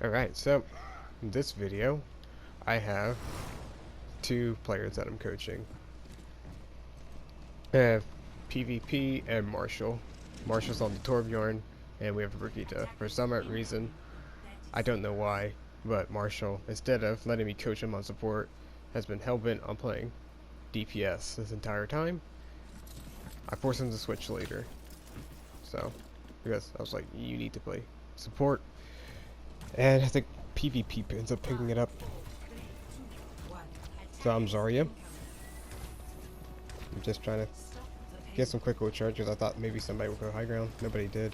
Alright, so in this video I have two players that I'm coaching. I have PvP and Marshall. Marshall's on the Torbjorn and we have Brigitte. For some reason, I don't know why, but Marshall, instead of letting me coach him on support, has been hellbent on playing DPS this entire time. I forced him to switch later. So, because I was like, you need to play support. And I think PvP ends up picking it up. So I'm Zarya. I'm just trying to get some quick ult charges. I thought maybe somebody would go high ground. Nobody did.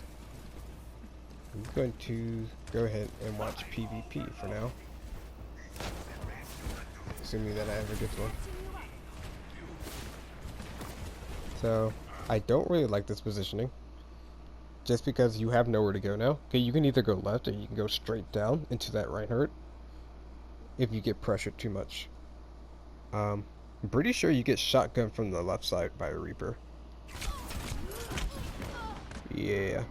I'm going to go ahead and watch PvP for now. Assuming that I ever get to one. So, I don't really like this positioning. Just because you have nowhere to go now. Okay, you can either go left or you can go straight down into that Reinhardt if you get pressured too much. I'm pretty sure you get shotgun from the left side by a Reaper. Yeah.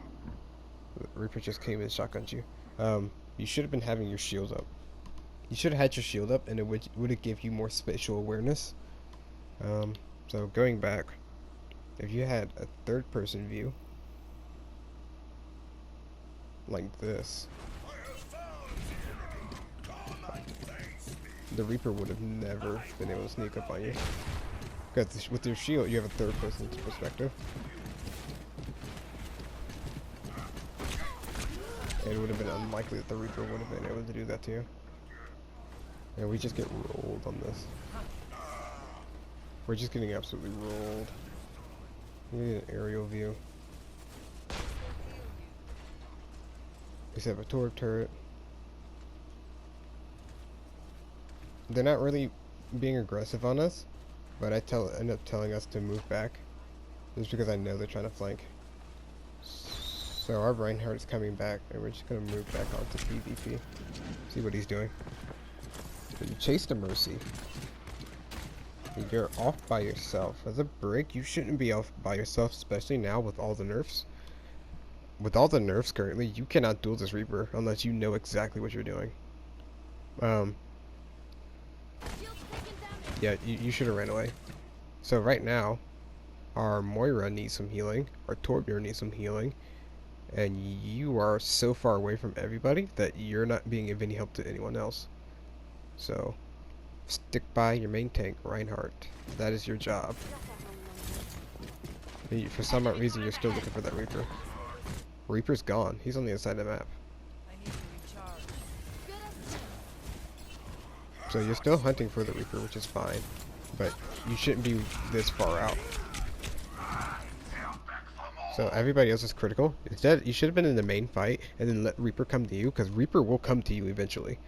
The Reaper just came and shotgunned you. You should have been having your shield up. You should have had your shield up and it would have give you more spatial awareness. So going back, if you had a third person view, like this, the Reaper would have never been able to sneak up on you. Because with your shield, you have a third person's perspective. And it would have been unlikely that the Reaper would have been able to do that to you. And we just get rolled on this. We're just getting absolutely rolled. We need an aerial view. We have a torp turret. They're not really being aggressive on us, but I end up telling us to move back, just because I know they're trying to flank. So our Reinhardt is coming back, and we're just gonna move back onto PvP. See what he's doing. So you chase the Mercy. You're off by yourself. As a Brig, you shouldn't be off by yourself, especially now with all the nerfs. With all the nerfs currently, you cannot duel this Reaper unless you know exactly what you're doing. Yeah, you should have ran away. So right now, our Moira needs some healing, our Torbjorn needs some healing, and you are so far away from everybody that you're not being of any help to anyone else. So, stick by your main tank, Reinhardt. That is your job. For some reason, you're still looking for that Reaper. Reaper's gone. He's on the other side of the map. So you're still hunting for the Reaper, which is fine. But you shouldn't be this far out. So everybody else is critical. Instead, you should have been in the main fight and then let Reaper come to you, because Reaper will come to you eventually.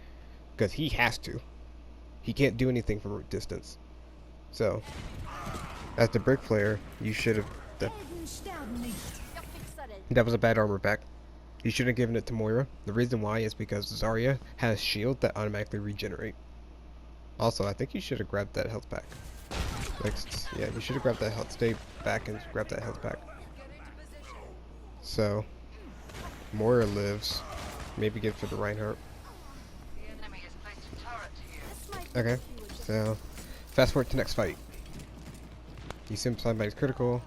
Because he has to. He can't do anything from a distance. So, as the Brick player, you should have... That was a bad armor back. You should have given it to Moira. The reason why is because Zarya has shield that automatically regenerate. Also, I think you should have grabbed that health pack. Yeah, you should have grabbed that health. Stay back and grab that health pack. So, Moira lives. Maybe get for the Reinhardt. Okay, so fast forward to next fight. You see somebody's critical.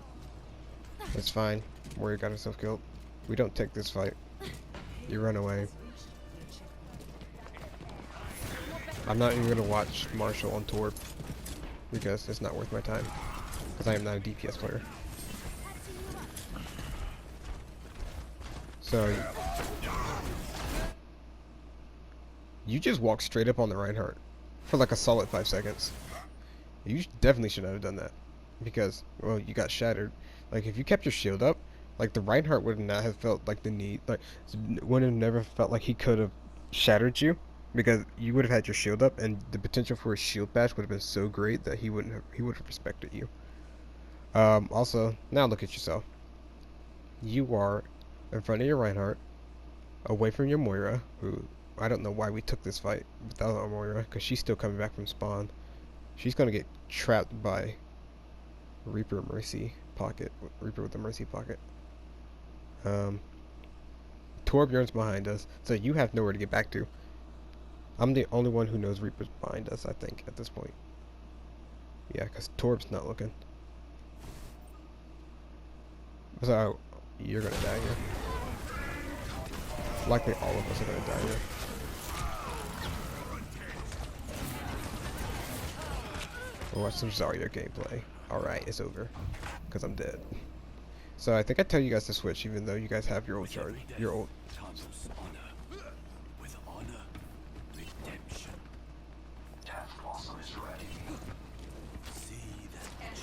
That's fine. Moira got herself killed. We don't take this fight. You run away. I'm not even gonna watch Marshall on Torp because it's not worth my time. Because I am not a DPS player. So you just walk straight up on the Reinhardt for like a solid 5 seconds. You definitely should not have done that because, well, you got shattered. Like if you kept your shield up, like the Reinhardt would not have felt like the need, like would have never felt like he could have shattered you, because you would have had your shield up, and the potential for a shield bash would have been so great that he would have respected you. Also, now look at yourself. You are in front of your Reinhardt, away from your Moira, who I don't know why we took this fight without our Moira, because she's still coming back from spawn. She's gonna get trapped by Reaper Mercy pocket. Reaper with the Mercy pocket. Torbjorn's behind us, so you have nowhere to get back to. I'm the only one who knows Reaper's behind us, I think, at this point. Yeah, because Torb's not looking. So, you're gonna die here. Likely all of us are gonna die here. We'll watch some Zarya gameplay. Alright, it's over. Because I'm dead. So I think I tell you guys to switch, even though you guys have your old charge. Your old.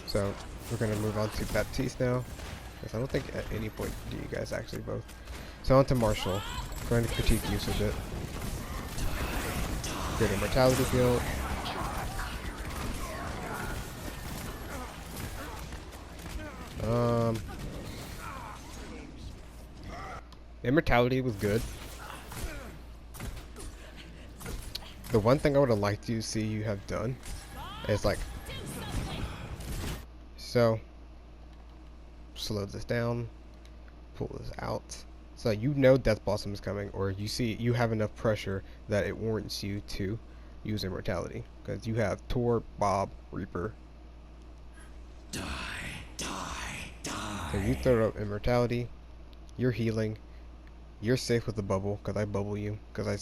So we're gonna move on to Baptiste now. Because I don't think at any point do you guys actually both. So on to Marshall. Trying to critique use a bit. Good immortality field. Immortality was good. The one thing I would have liked to see you have done is like, so slow this down, pull this out, so you know Death Blossom is coming, or you see you have enough pressure that it warrants you to use immortality, because you have Tor, Bob, Reaper. Die. So you throw up immortality, you're healing, you're safe with the bubble, because I bubble you, because I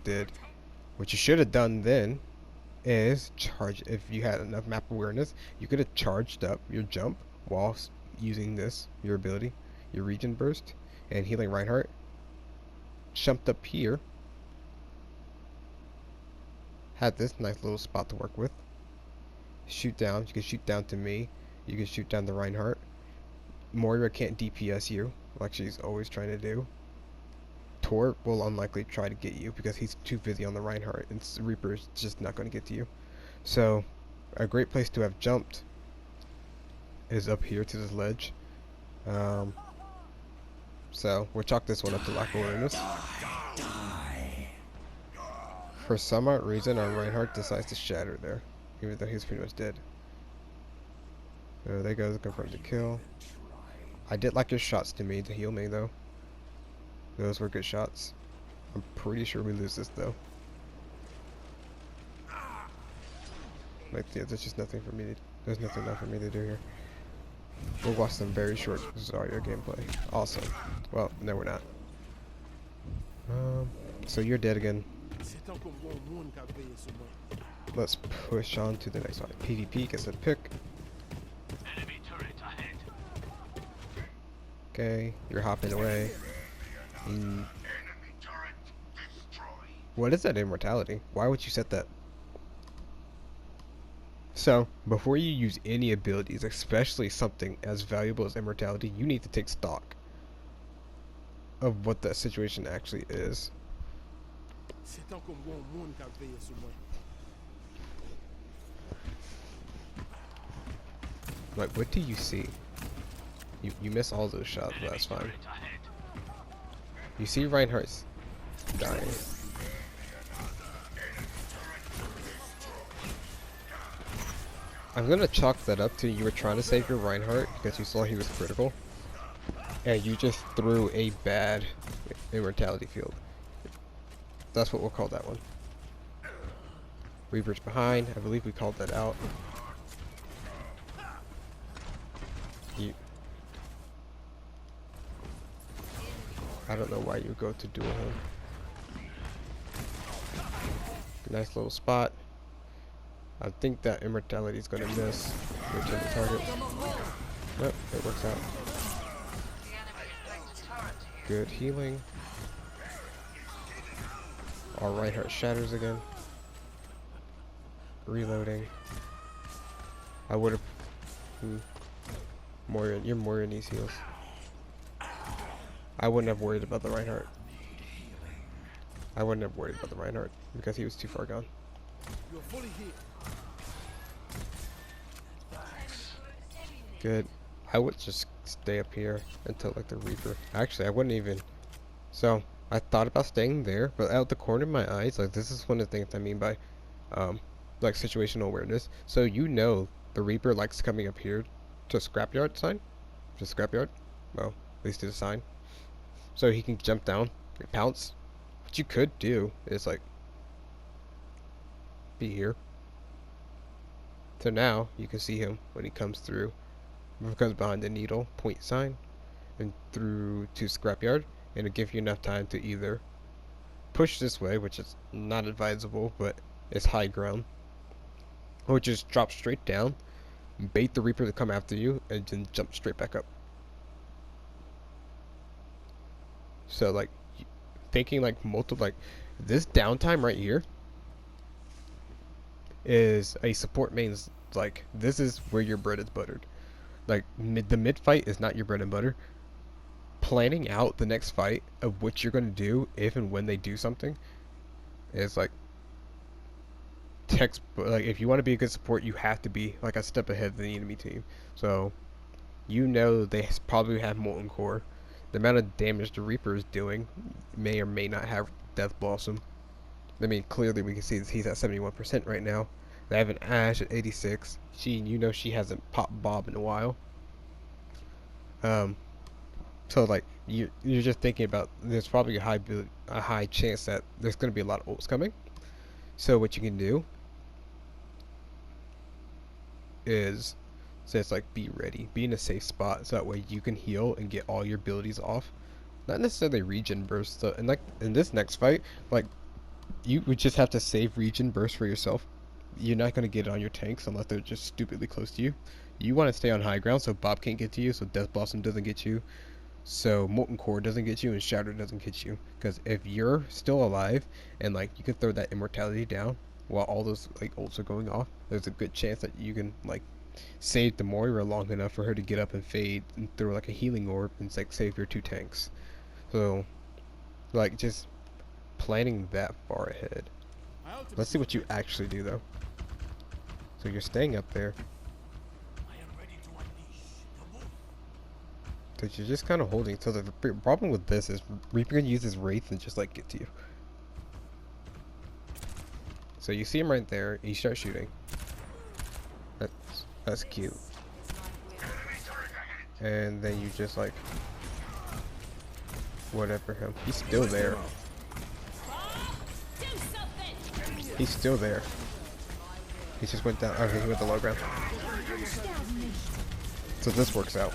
did. What you should have done then is charge. If you had enough map awareness, you could have charged up your jump whilst using this, your ability, your regen burst, and healing Reinhardt. Jumped up here, had this nice little spot to work with. Shoot down. You can shoot down to me. You can shoot down to Reinhardt. Moira can't DPS you like she's always trying to do. Tor will unlikely try to get you because he's too busy on the Reinhardt, and Reaper's just not going to get to you. So, a great place to have jumped is up here to this ledge. So, we'll chalk this one up to lack of awareness. For some odd reason, our Reinhardt decides to shatter there, even though he's pretty much dead. So, there goes, confirm the kill. I did like your shots to me to heal me, though. Those were good shots. I'm pretty sure we lose this, though. Like, yeah, there's just nothing for me to... There's nothing left for me to do here. We'll watch some very short Zarya gameplay. Awesome. Well, no, we're not. So you're dead again. Let's push on to the next one. PvP gets a pick. Okay, you're hopping away. What is that immortality? Why would you set that? So, before you use any abilities, especially something as valuable as immortality, you need to take stock of what that situation actually is. Like, what do you see? You miss all those shots, but that's fine. You see Reinhardt's dying. I'm gonna chalk that up to you were trying to save your Reinhardt because you saw he was critical, and you just threw a bad immortality field. That's what we'll call that one. Reaper's behind. I believe we called that out. I don't know why you go to duel him. Nice little spot. I think that immortality is going to miss. Return the target. Yep, it works out. Good healing. Our Reinhardt shatters again. Reloading. I would have... Moira, your Moira needs heals. I wouldn't have worried about the Reinhardt. I wouldn't have worried about the Reinhardt because he was too far gone. Good. I would just stay up here until like the Reaper. Actually, I wouldn't even. So I thought about staying there, but out the corner of my eyes, like this is one of the things I mean by, like situational awareness. So you know the Reaper likes coming up here to scrapyard sign, to scrapyard. Well, at least to the sign. so he can jump down and pounce. What you could do is like be here. So now you can see him when he comes through. He comes behind the needle point sign and through to scrapyard, and it'll give you enough time to either push this way, which is not advisable, but it's high ground, or just drop straight down, bait the Reaper to come after you, and then jump straight back up. So like thinking like multiple, like this downtime right here is a support main's, like this is where your bread is buttered. Like the mid fight is not your bread and butter. Planning out the next fight of what you're going to do if and when they do something is like textbook. Like if you want to be a good support, you have to be like a step ahead of the enemy team. So you know they probably have Molten Core. The amount of damage the Reaper is doing may or may not have Death Blossom. I mean, clearly we can see that he's at 71% right now. They have an Ashe at 86. You know she hasn't popped Bob in a while. So like you're just thinking about, there's probably a high chance that there's going to be a lot of ults coming. So what you can do is just like be ready, be in a safe spot, so that way you can heal and get all your abilities off. Not necessarily regen burst. So, and like in this next fight, like you would just have to save regen burst for yourself. You're not going to get it on your tanks unless they're just stupidly close to you. You want to stay on high ground so Bob can't get to you, so Death Blossom doesn't get you, so Molten Core doesn't get you, and Shatter doesn't get you. Because if you're still alive and like you can throw that immortality down while all those like ults are going off, there's a good chance that you can like save the Moira long enough for her to get up and fade and throw like a healing orb and like save your 2 tanks. So like just planning that far ahead. Let's see what you actually do though. So you're staying up there. So you're just kind of holding. So the problem with this is Reaper can use his Wraith and just like get to you. So you see him right there, he starts shooting. That's cute. And then you just like whatever him. He's still there. He's still there. He just went down. Okay, he went to low ground. So this works out.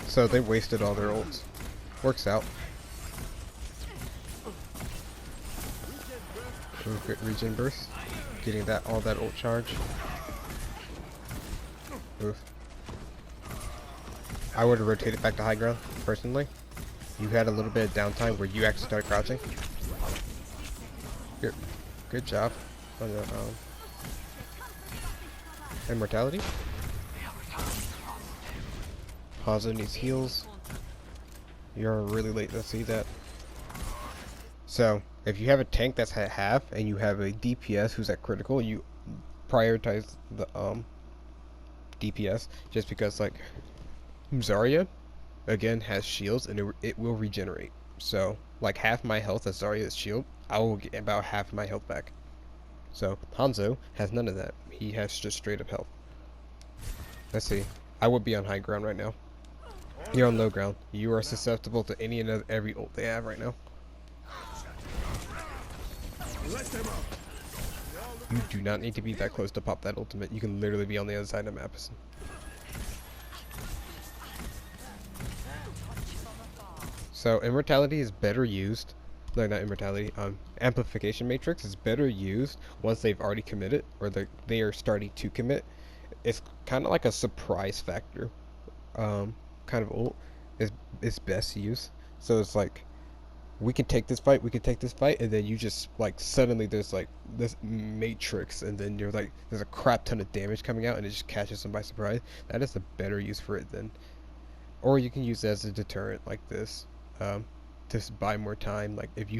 So they wasted all their ults. Works out. Good regen burst. Getting that all that ult charge. Oof. I would have rotated back to high ground, personally. You had a little bit of downtime where you actually started crouching. Good job on the immortality. Pazzo needs heals. You're really late to see that. So, if you have a tank that's at half and you have a DPS who's at critical, you prioritize the DPS, just because like Zarya again has shields and it will regenerate. So like half my health as Zarya's shield, I will get about half my health back. So Hanzo has none of that. He has just straight up health. Let's see. I would be on high ground right now. You're on low ground. You are susceptible to any and every ult they have right now. You do not need to be that close to pop that ultimate. You can literally be on the other side of the map. So immortality is better used. No, not immortality. Amplification matrix is better used once they've already committed, or they are starting to commit. It's kind of like a surprise factor. Kind of ult is best used. So it's like, we can take this fight, and then you just like suddenly there's like this matrix, and then you're like there's a crap ton of damage coming out, and it just catches them by surprise. That is a better use for it then. Or you can use it as a deterrent like this, to buy more time. Like if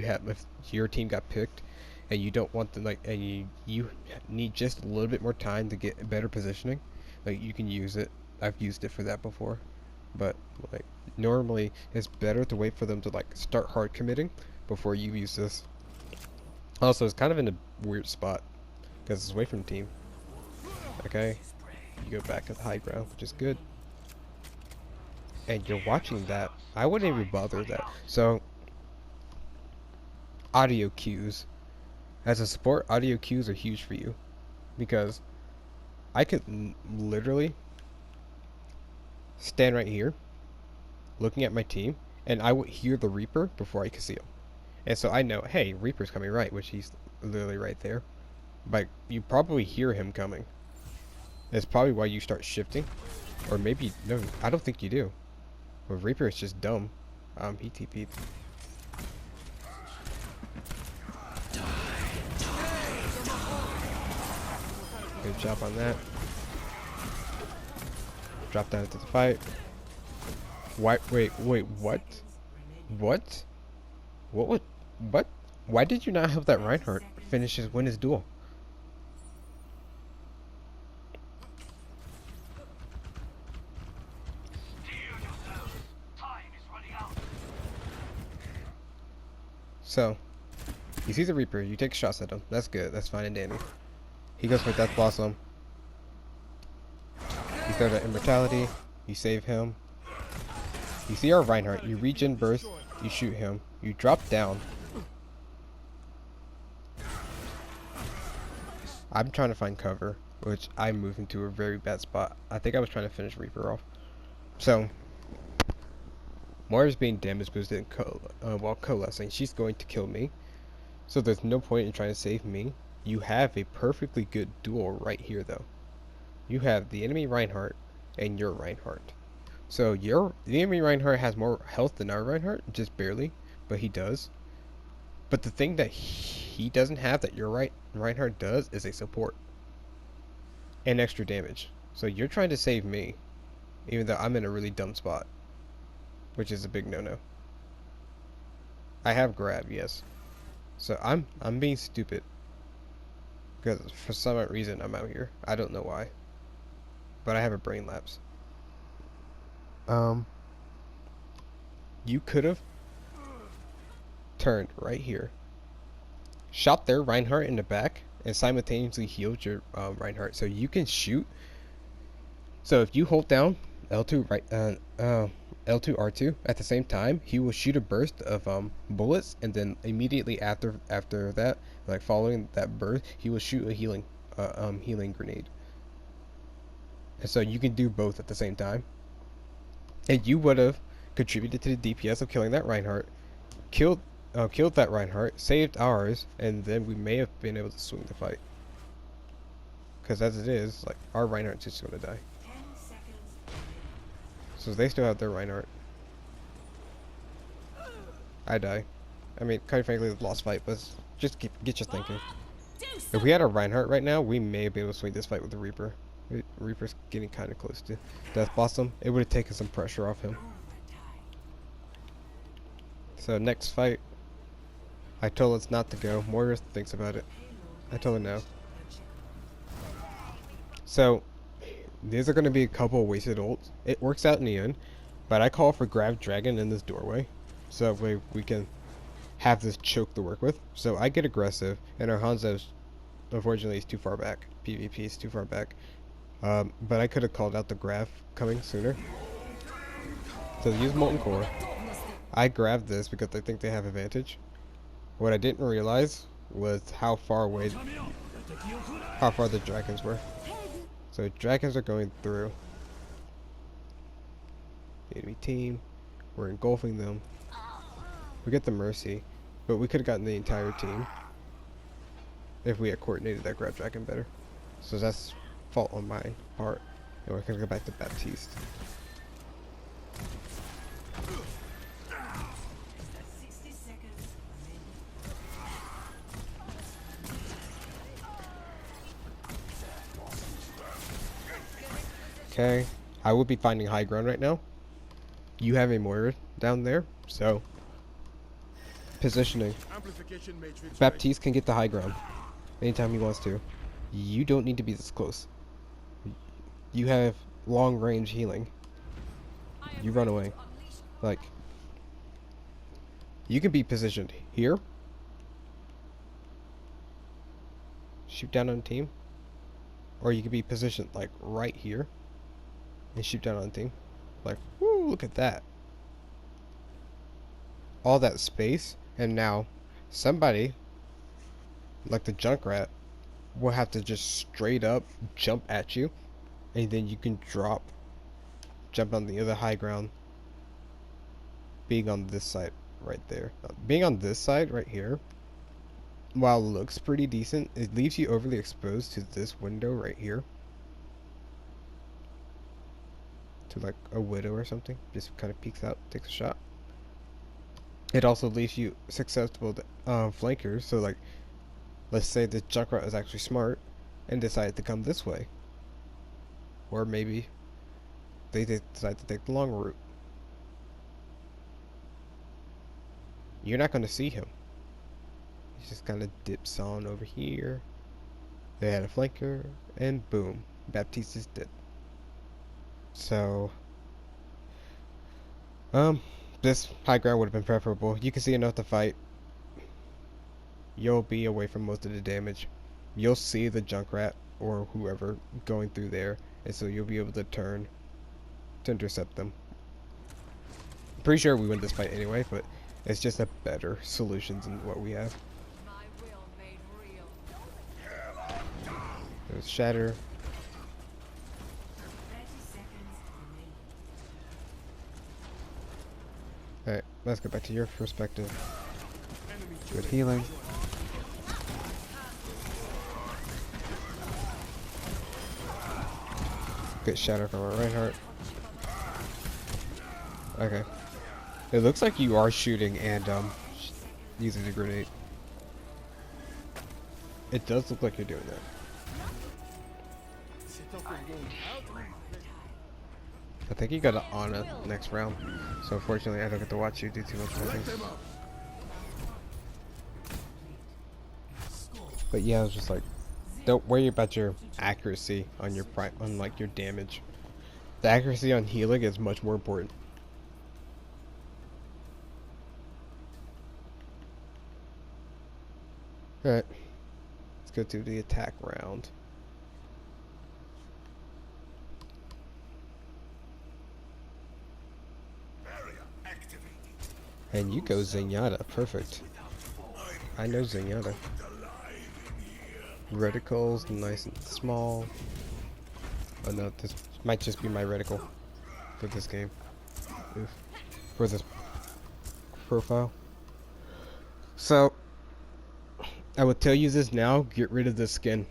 your team got picked, and you don't want to and you need just a little bit more time to get better positioning, like you can use it. I've used it for that before. But like normally it's better to wait for them to like start hard committing before you use this. Also, it's kind of in a weird spot because it's away from the team. Okay, you go back to the high ground, which is good. And you're watching that. I wouldn't even bother with that. So, audio cues. As a support, audio cues are huge for you. Because I could literally stand right here, looking at my team, and I would hear the Reaper before I could see him. And so I know, hey, Reaper's coming right, which he's literally right there. But you probably hear him coming. That's probably why you start shifting. Or maybe, no, I don't think you do. Well, Reaper is just dumb. He TP'd. Good job on that. Drop down into the fight. Why? Wait, what? What? What would? What? Why did you not have that Reinhardt win his duel? So, you see the Reaper, you take shots at him. That's good. That's fine and dandy. He goes for Death Blossom. You throw that Immortality. You save him. You see our Reinhardt. You regen burst. You shoot him. You drop down. I'm trying to find cover, which I moved into a very bad spot. I think I was trying to finish Reaper off. So, Moira's being damage boosted while coalescing. She's going to kill me. So there's no point in trying to save me. You have a perfectly good duel right here, though. You have the enemy Reinhardt and your Reinhardt. So the enemy Reinhardt has more health than our Reinhardt, just barely, but he does. But the thing that he doesn't have that your Reinhardt does is a support and extra damage. So you're trying to save me, even though I'm in a really dumb spot, which is a big no-no. I have grab, yes. So I'm being stupid because for some reason I'm out here. I don't know why, but I have a brain lapse. You could have turned right here, shot their Reinhardt in the back, and simultaneously healed your Reinhardt. So you can shoot. So if you hold down L2 L2 R2 at the same time, he will shoot a burst of bullets, and then immediately after that, like following that burst, he will shoot a healing grenade. And so you can do both at the same time. And you would have contributed to the DPS of killing that Reinhardt, killed that Reinhardt, saved ours, and then we may have been able to swing the fight. Because as it is, like, our Reinhardt's just going to die. So they still have their Reinhardt. I die. I mean, quite frankly, it's a lost fight, but just get you thinking. If we had a Reinhardt right now, we may be able to swing this fight with the Reaper. Reaper's getting kind of close to Death Blossom. It would have taken some pressure off him. So next fight, I told us not to go. Moira thinks about it. I told her no. So these are going to be a couple of wasted ults. It works out in the end, but I call for Grab Dragon in this doorway, so we can have this choke to work with. So I get aggressive, and our Hanzo's unfortunately is too far back. PvP is too far back. But I could have called out the Grab coming sooner. So use Molten Core. I grabbed this because I think they have advantage. What I didn't realize was how far the dragons were. So dragons are going through the enemy team. We're engulfing them. We get the Mercy, but we could have gotten the entire team if we had coordinated that Grab Dragon better. So that's fault on my part. And we're gonna go back to Baptiste. Okay, I will be finding high ground right now. You have a Moira down there, so positioning. Baptiste can get the high ground anytime he wants to. You don't need to be this close. You have long range healing. You run away. Like, you can be positioned here. Shoot down on the team. Or you could be positioned like right here and shoot down on the team. Like, woo, look at that. All that space, and now somebody like the Junkrat will have to just straight up jump at you, and then you can jump on the other high ground, being on this side right there. Being on this side right here, while it looks pretty decent, it leaves you overly exposed to this window right here. To like a widow or something, just kind of peeks out, takes a shot. It also leaves you susceptible to flankers, so like, let's say the Junkrat is actually smart and decided to come this way. Or maybe they decide to take the long route. You're not going to see him. He just kind of dips on over here. They had a flanker, and boom, Baptiste is dead. So, this high ground would have been preferable. You can see enough to fight. You'll be away from most of the damage. You'll see the Junkrat or whoever going through there, and so you'll be able to turn to intercept them. I'm pretty sure we win this fight anyway, but it's just a better solution than what we have. There's Shatter. Alright, let's get back to your perspective. Good healing. Get Shatter from our Reinhardt. Okay. It looks like you are shooting and using a grenade. It does look like you're doing that. I think you got an Ana next round, so unfortunately I don't get to watch you do too much more things. But yeah, I was just like, don't worry about your accuracy on your on like your damage. The accuracy on healing is much more important. Alright, let's go to the attack round. And you go Zenyatta, perfect. I know Zenyatta. Reticles, nice and small. Oh no, this might just be my reticle for this game. Oof. For this profile. So, I would tell you this now, get rid of this skin.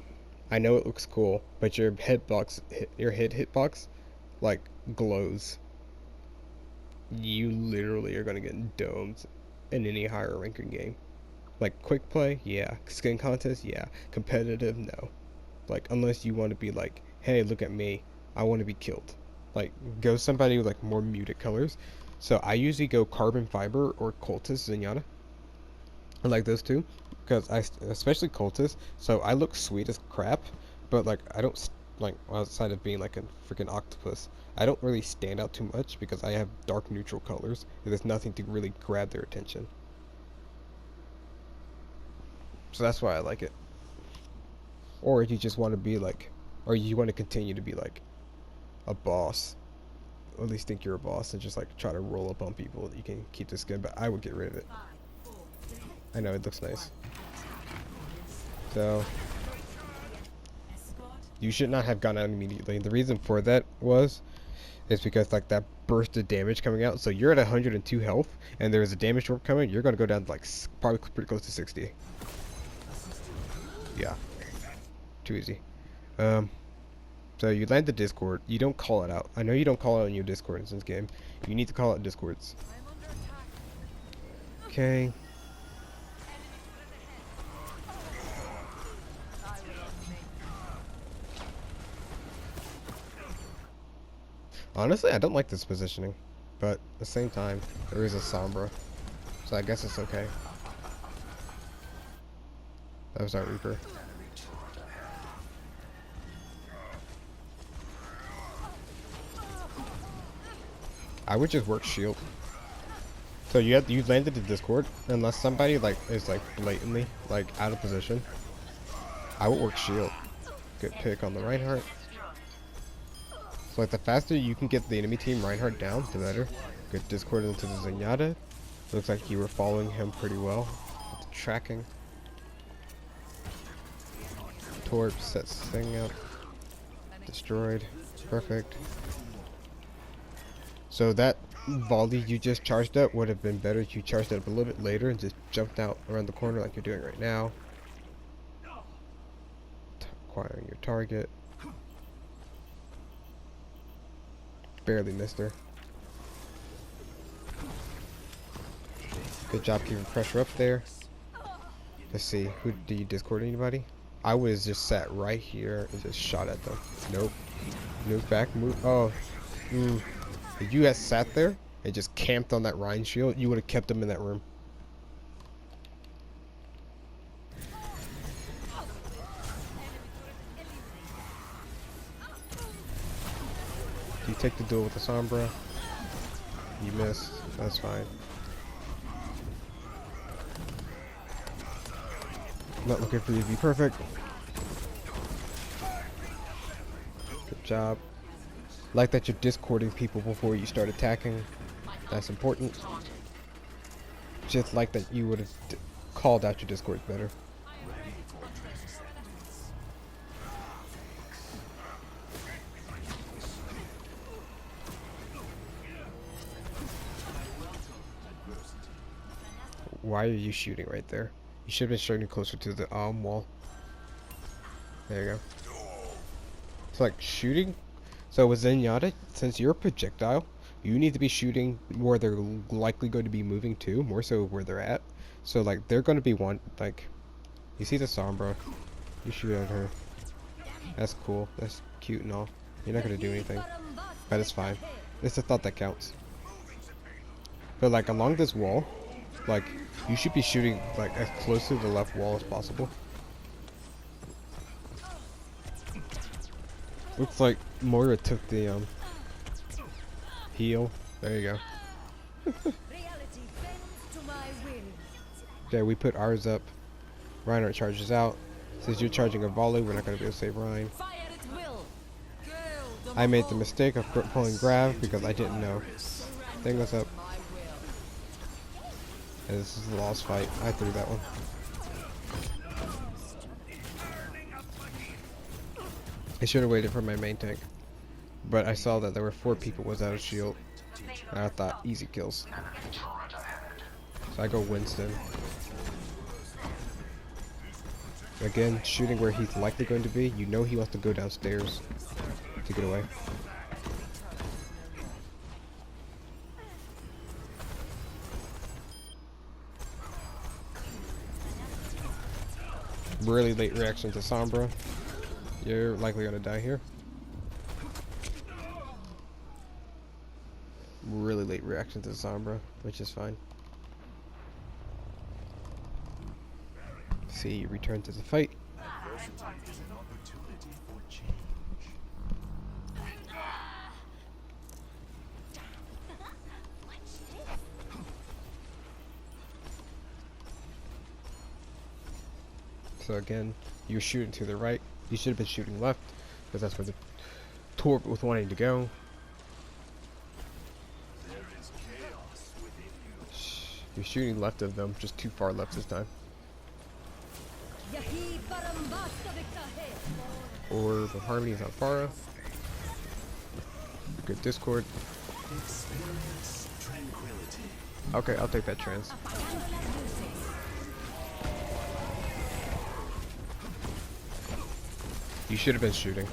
I know it looks cool, but your your hitbox, like, glows. You literally are gonna get domed in any higher ranking game. Like quick play, yeah. Skin contest, yeah. Competitive, no. Like unless you want to be like, hey, look at me, I want to be killed. Like go somebody with like more muted colors. So I usually go carbon fiber or cultist Zenyatta. I like those two because especially cultist. So I look sweet as crap, but like I don't like outside of being like a freaking octopus. I don't really stand out too much because I have dark neutral colors. There's nothing to really grab their attention. So that's why I like it. Or if you just want to be like, or you want to continue to be like a boss, or at least think you're a boss and just like try to roll up on people, you can keep the skin, but I would get rid of it. I know it looks nice. So you should not have gone out immediately. And the reason for that is because like that burst of damage coming out. So you're at 102 health, and there's a damage drop coming. You're gonna go down to like probably pretty close to 60. Yeah, too easy. So you land the Discord. You don't call it out. I know you don't call it out in your Discord in this game. You need to call out Discords. Okay. Honestly, I don't like this positioning, but at the same time, there is a Sombra, so I guess it's okay. That was our Reaper. I would just work shield. So you landed the Discord, unless somebody like is like blatantly like out of position. I would work shield, Good pick on the Reinhardt. So like the faster you can get the enemy team Reinhardt down, the better. Good discord into the Zenyatta. Looks like you were following him pretty well. With the tracking. Torp sets this thing up. Destroyed. Perfect. So that volley you just charged up would have been better if you charged it up a little bit later and just jumped out around the corner like you're doing right now. Acquiring your target. Barely missed her. Good job keeping pressure up there. Let's see, who do you discord anybody? I was just sat right here and just shot at them. Nope. Move back, move. Oh. If you had sat there and just camped on that Rhine shield, you would have kept them in that room. You take the duel with the Sombra. You missed. That's fine. Not looking for you to be perfect. Good job. Like that you're discording people before you start attacking. That's important. Just like that you would have called out your discords better. Why are you shooting right there? You should have been shooting closer to the wall. There you go. It's like shooting. So with Zenyatta, since you're a projectile, you need to be shooting where they're likely going to be moving to, more so where they're at. So like they're going to be like, you see the Sombra, you shoot at her. That's cool. That's cute and all. You're not going to do anything, but it's fine. It's the thought that counts. But like along this wall, like you should be shooting like as close to the left wall as possible. Looks like Moira took the heal. There you go. There, we put ours up. Reinhardt charges out. Since you're charging a volley, we're not going to be able to save Ryan. I made the mistake of pulling grab because I didn't know. Thing was up. And this is a lost fight. I threw that one. I should have waited for my main tank. But I saw that there were 4 people without a shield. And I thought, easy kills. So I go Winston. Again, shooting where he's likely going to be. You know he wants to go downstairs to get away. Really late reaction to Sombra. You're likely gonna die here. Really late reaction to Sombra, which is fine. See, you return to the fight. So again, you're shooting to the right. You should have been shooting left, because that's where the Torp was wanting to go. You're shooting left of them, just too far left this time. Orb of Harmony is on Pharah. Good discord. Okay, I'll take that trans. You should have been shooting.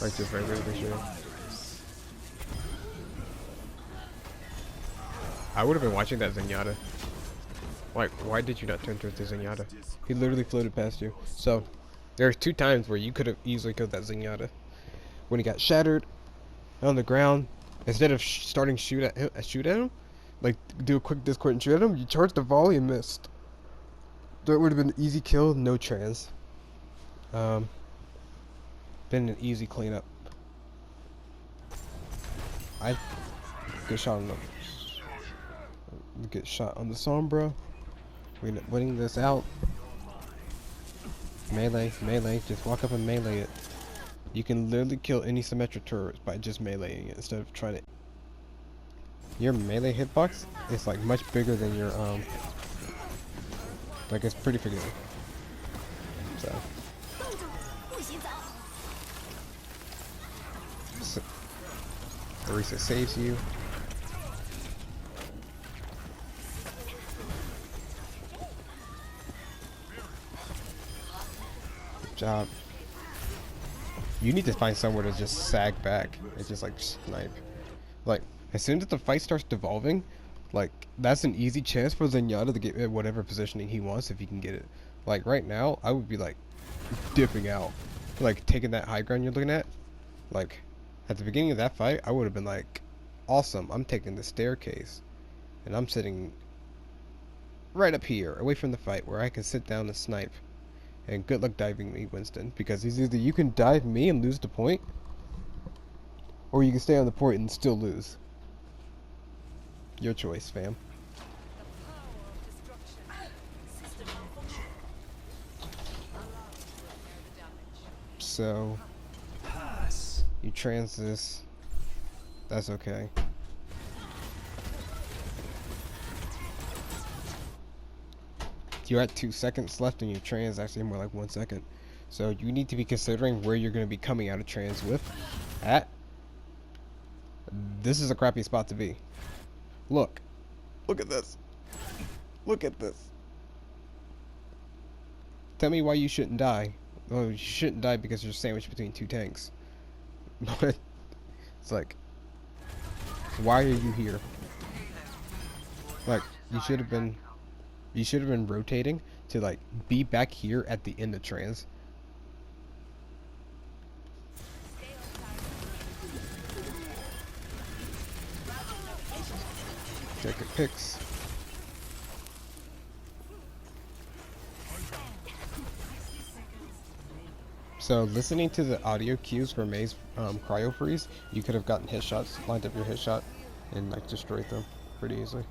Like just regularly shooting. I would have been watching that Zenyatta. Like, why did you not turn towards the Zenyatta? He literally floated past you. So, there's 2 times where you could have easily killed that Zenyatta. When he got shattered on the ground, instead of starting shoot at him, like do a quick discord and shoot at him, you charged the volley and missed. That would have been an easy kill, no trans. Been an easy cleanup. Good shot on the good shot on the Sombra. We're winning this out. Melee, just walk up and melee it. You can literally kill any symmetric turret by just meleeing it instead of trying to. Your melee hitbox is like much bigger than your like it's pretty forgiving. So, Orisa saves you. Good job. You need to find somewhere to just sag back and just like snipe. Like, as soon as the fight starts devolving, like, that's an easy chance for Zenyatta to get whatever positioning he wants if he can get it. Like, right now, I would be like, dipping out. Like, taking that high ground you're looking at. Like, at the beginning of that fight, I would have been like, awesome, I'm taking the staircase. And I'm sitting right up here, away from the fight, where I can sit down and snipe. And good luck diving me, Winston, because it's either you can dive me and lose the point, or you can stay on the point and still lose. Your choice, fam. So, you trans this. That's okay. You're at 2 seconds left and your trans actually more like 1 second. So you need to be considering where you're going to be coming out of trans with at. This is a crappy spot to be. Look. Look at this. Look at this. Tell me why you shouldn't die. Oh, you shouldn't die because you're sandwiched between two tanks. But it's like, why are you here? Like, you should have been rotating to like be back here at the end of trans. Take a picks. So listening to the audio cues for May's cryo freeze, you could have gotten hit shots, lined up your hit shot, and like destroyed them pretty easily.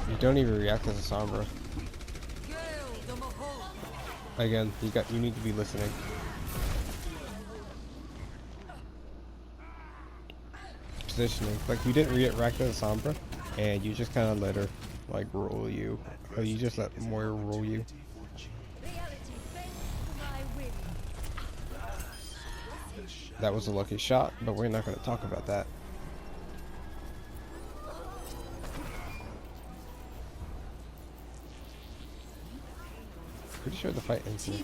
You don't even react as a Sombra. Again, you need to be listening. Positioning, like you didn't react as a Sombra, and you just kind of let her like roll you. Or you just let Moira roll you. That was a lucky shot, but we're not going to talk about that. Pretty sure the fight ends here. You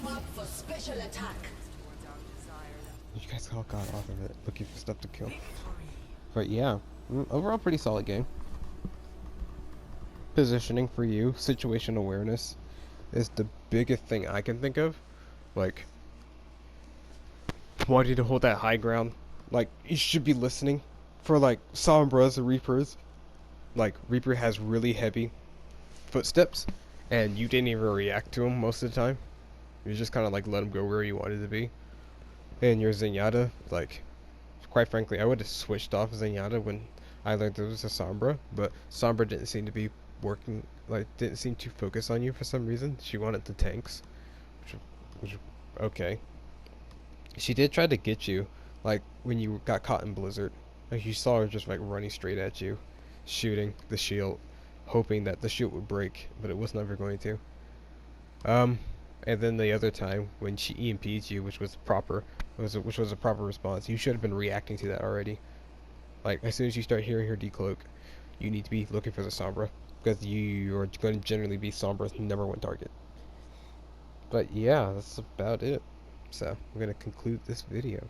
guys all got off of it, looking for stuff to kill. But yeah, overall pretty solid game. Positioning for you, situation awareness is the biggest thing I can think of. Like, wanting to hold that high ground. Like, you should be listening for like Sombras or Reapers. Like, Reaper has really heavy footsteps, and you didn't even react to him most of the time. You just kind of like let him go where you wanted to be. And your Zenyatta, like, quite frankly, I would have switched off Zenyatta when I learned there was a Sombra, but Sombra didn't seem to be working, like, didn't seem to focus on you for some reason. She wanted the tanks, which okay. She did try to get you, like, when you got caught in Blizzard. Like, you saw her just, like, running straight at you, shooting the shield, hoping that the shield would break, but it was never going to. And then the other time, when she EMP'd you, which was proper, which was a proper response, you should have been reacting to that already. Like, as soon as you start hearing her decloak, you need to be looking for the Sombra, because you are going to generally be Sombra's #1 target. But yeah, that's about it. So, I'm going to conclude this video.